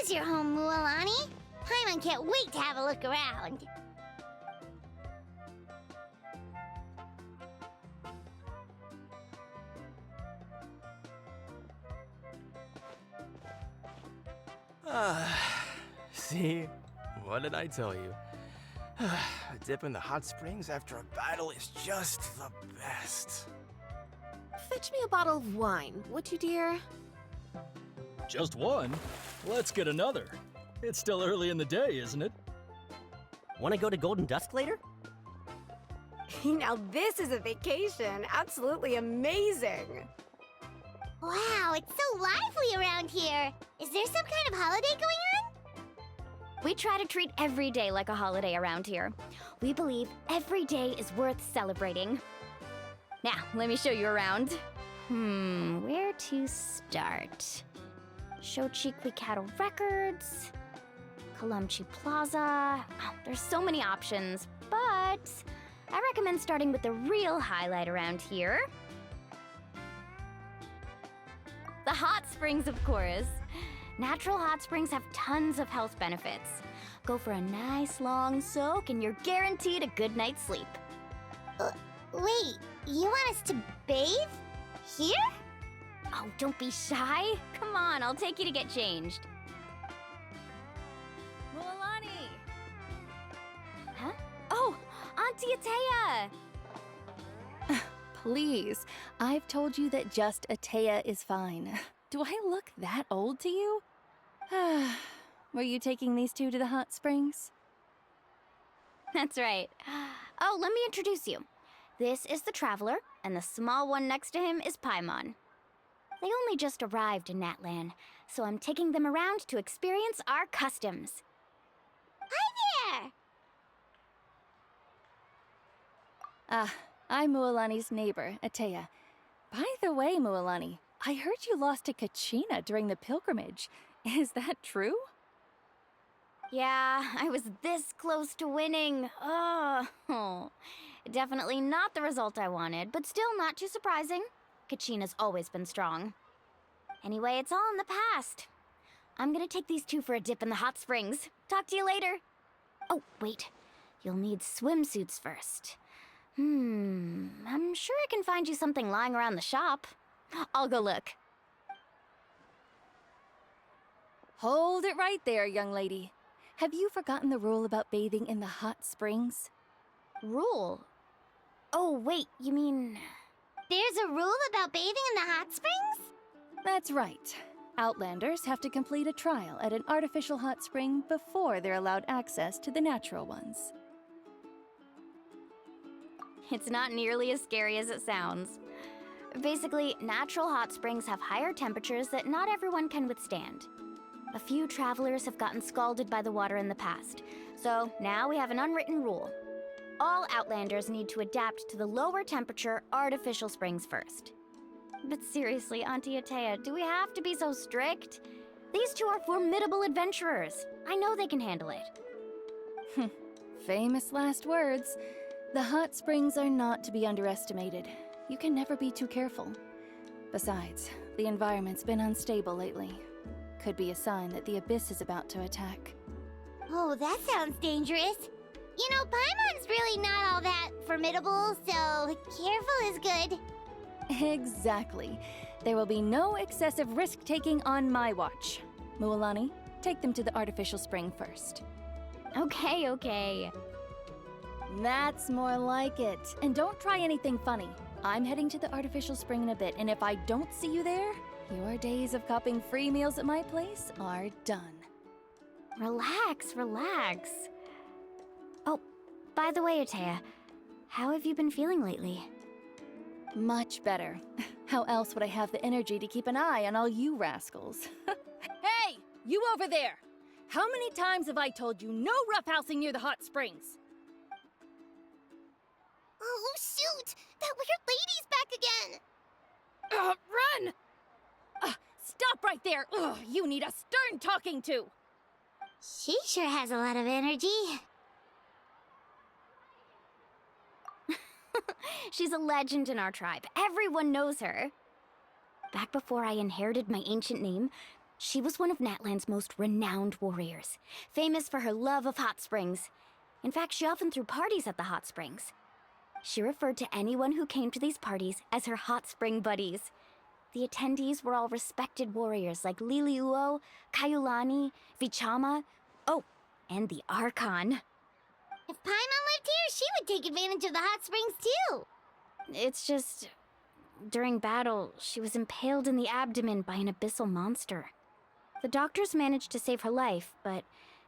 is your home, Mualani. Paimon can't wait to have a look around. See? What did I tell you? A dip in the hot springs after a battle is just the best. Fetch me a bottle of wine, would you, dear? Just one? Let's get another. It's still early in the day, isn't it? Want to go to Golden Dusk later? Now this is a vacation. Absolutely amazing. Wow, it's so lively around here. Is there some kind of holiday going on? We try to treat every day like a holiday around here. We believe every day is worth celebrating. Now, let me show you around. Where to start? Shochikwi Cattle Records, Kalumchi Plaza. Oh, there's so many options, but I recommend starting with the real highlight around here. The hot springs, of course. Natural hot springs have tons of health benefits. Go for a nice long soak and you're guaranteed a good night's sleep. Wait, you want us to bathe? Here? Oh, don't be shy. Come on, I'll take you to get changed. Mualani! Huh? Oh, Auntie Atea! Please, I've told you that just Atea is fine. Do I look that old to you? Were you taking these two to the hot springs? That's right. Oh, let me introduce you. This is the Traveler, and the small one next to him is Paimon. They only just arrived in Natlan, so I'm taking them around to experience our customs. Hi there! I'm Mualani's neighbor, Atea. By the way, Mualani, I heard you lost to Kachina during the pilgrimage. Is that true? Yeah, I was this close to winning. Oh, definitely not the result I wanted, but still not too surprising. Kachina's always been strong. Anyway, it's all in the past. I'm gonna take these two for a dip in the hot springs. Talk to you later. Oh, wait. You'll need swimsuits first. I'm sure I can find you something lying around the shop. I'll go look. Hold it right there, young lady. Have you forgotten the rule about bathing in the hot springs? Rule? Oh, wait, you mean... There's a rule about bathing in the hot springs? That's right. Outlanders have to complete a trial at an artificial hot spring before they're allowed access to the natural ones. It's not nearly as scary as it sounds. Basically, natural hot springs have higher temperatures that not everyone can withstand. A few travelers have gotten scalded by the water in the past, so now we have an unwritten rule. All Outlanders need to adapt to the lower temperature artificial springs first. But seriously, Auntie Atea, do we have to be so strict? These two are formidable adventurers. I know they can handle it. Famous last words. The hot springs are not to be underestimated. You can never be too careful. Besides, the environment's been unstable lately. Could be a sign that the abyss is about to attack. Oh, that sounds dangerous. You know, Paimon's really not all that formidable, so careful is good. Exactly. There will be no excessive risk-taking on my watch. Mualani, take them to the artificial spring first. Okay. That's more like it. And don't try anything funny. I'm heading to the artificial spring in a bit, and if I don't see you there, your days of copping free meals at my place are done. Relax. Oh, by the way, Atea, how have you been feeling lately? Much better. How else would I have the energy to keep an eye on all you rascals? Hey, you over there! How many times have I told you no roughhousing near the hot springs? Oh, shoot! That weird lady's back again! Run! Stop right there! Ugh, you need a stern talking to! She sure has a lot of energy. She's a legend in our tribe. Everyone knows her. Back before I inherited my ancient name, She was one of Natlan's most renowned warriors, famous for her love of hot springs. In fact, she often threw parties at the hot springs. She referred to anyone who came to these parties as her hot spring buddies. The attendees were all respected warriors like Liliuo, Kaiulani, Vichama, oh, and the Archon. If Paimon lived here, she would take advantage of the hot springs too. It's just, during battle, she was impaled in the abdomen by an abyssal monster. The doctors managed to save her life, but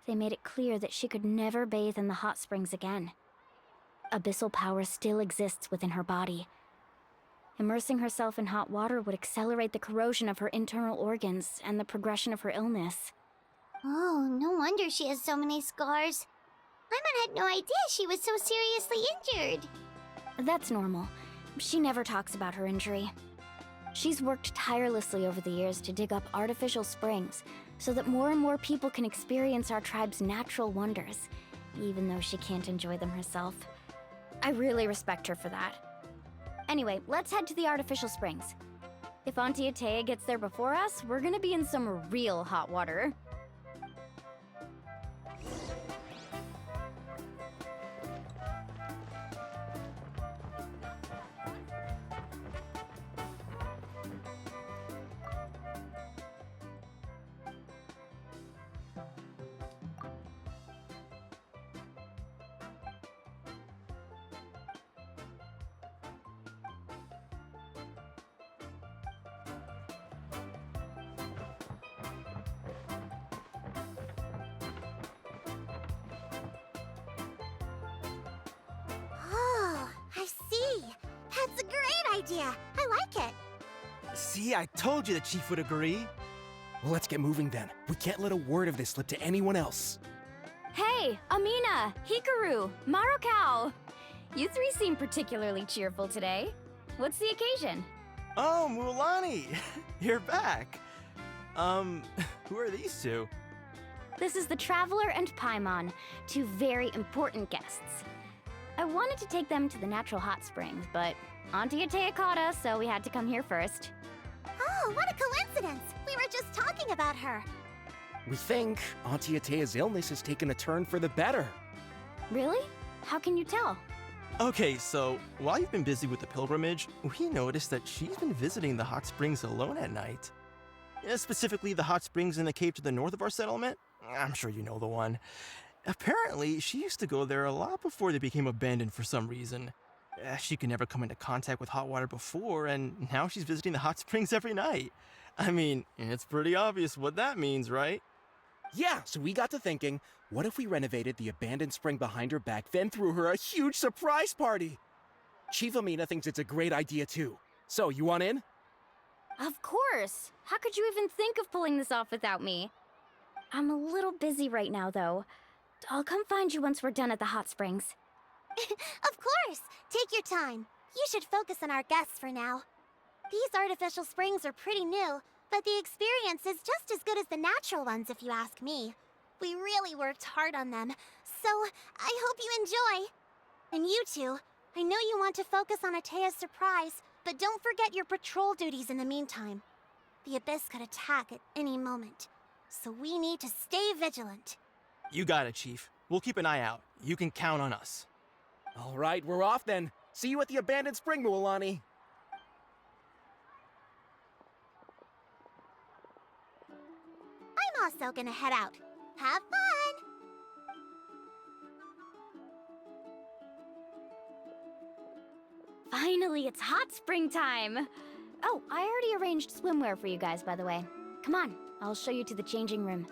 they made it clear that she could never bathe in the hot springs again. Abyssal power still exists within her body. Immersing herself in hot water would accelerate the corrosion of her internal organs and the progression of her illness. Oh, no wonder she has so many scars. Paimon had no idea she was so seriously injured. That's normal. She never talks about her injury. She's worked tirelessly over the years to dig up artificial springs so that more and more people can experience our tribe's natural wonders, even though she can't enjoy them herself. I really respect her for that. Anyway, let's head to the artificial springs. If Auntie Atea gets there before us, we're gonna be in some real hot water. Oh, I see. That's a great idea. I like it. See, I told you the chief would agree. Well, let's get moving then. We can't let a word of this slip to anyone else. Hey, Amina, Hikaru, Marukao! You three seem particularly cheerful today. What's the occasion? Oh, Mulani, you're back. Who are these two? This is the Traveler and Paimon, two very important guests. I wanted to take them to the natural hot springs, but Auntie Atea caught us, so we had to come here first. Oh, what a coincidence. We were just talking about her. We think Auntie Atea's illness has taken a turn for the better. Really? How can you tell? Okay, so while you've been busy with the pilgrimage, we noticed that she's been visiting the hot springs alone at night. Specifically, the hot springs in the cave to the north of our settlement. I'm sure you know the one. Apparently, she used to go there a lot before they became abandoned for some reason. She could never come into contact with hot water before, and now she's visiting the hot springs every night. I mean, it's pretty obvious what that means, right? Yeah, so we got to thinking, what if we renovated the abandoned spring behind her back, then threw her a huge surprise party? Chief Amina thinks it's a great idea too. So, you want in? Of course! How could you even think of pulling this off without me? I'm a little busy right now, though. I'll come find you once we're done at the hot springs. Of course. Take your time. You should focus on our guests for now. These artificial springs are pretty new, but the experience is just as good as the natural ones if you ask me. We really worked hard on them, so I hope you enjoy. And you two, I know you want to focus on Atea's surprise, but don't forget your patrol duties in the meantime. The Abyss could attack at any moment, so we need to stay vigilant. You got it, Chief. We'll keep an eye out. You can count on us. All right, we're off then. See you at the abandoned spring, Mualani. I'm also gonna head out. Have fun! Finally, it's hot spring time! Oh, I already arranged swimwear for you guys, by the way. Come on, I'll show you to the changing room.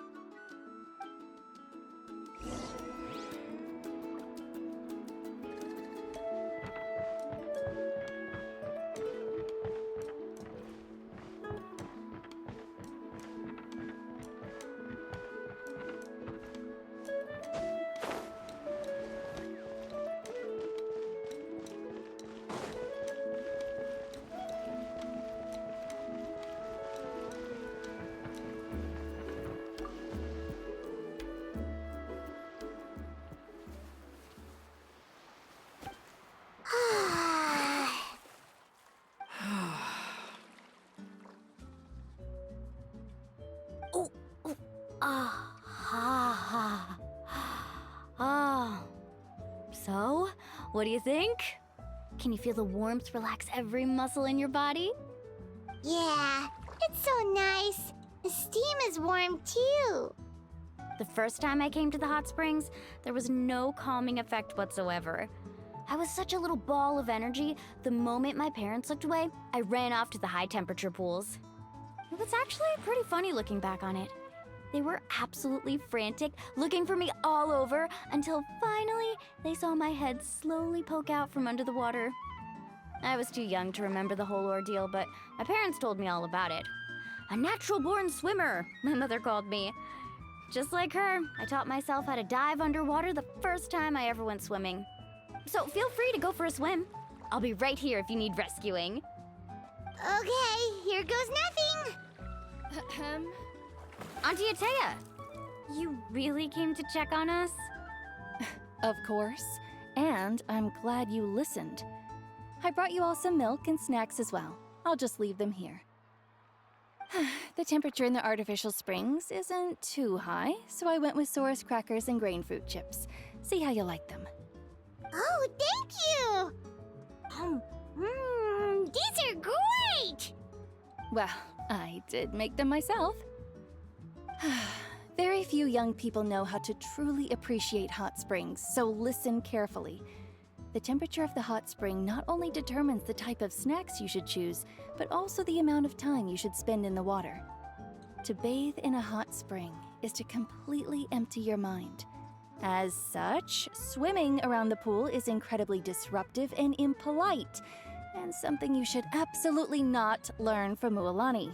Ah, ha, ha. Oh. So, what do you think? Can you feel the warmth relax every muscle in your body? Yeah, it's so nice. The steam is warm too. The first time I came to the hot springs, there was no calming effect whatsoever. I was such a little ball of energy, the moment my parents looked away, I ran off to the high temperature pools. It was actually pretty funny looking back on it. They were absolutely frantic, looking for me all over, until finally they saw my head slowly poke out from under the water. I was too young to remember the whole ordeal, but my parents told me all about it. A natural-born swimmer, my mother called me. Just like her, I taught myself how to dive underwater the first time I ever went swimming. So feel free to go for a swim. I'll be right here if you need rescuing. Okay, here goes nothing. Auntie Atea, you really came to check on us? Of course. And I'm glad you listened. I brought you all some milk and snacks as well. I'll just leave them here. The temperature in the artificial springs isn't too high, so I went with Saurus crackers and grain fruit chips. See how you like them. Oh, thank you. These are great. Well, I did make them myself. Very few young people know how to truly appreciate hot springs, so listen carefully. The temperature of the hot spring not only determines the type of snacks you should choose, but also the amount of time you should spend in the water. To bathe in a hot spring is to completely empty your mind. As such, swimming around the pool is incredibly disruptive and impolite, and something you should absolutely not learn from Mualani.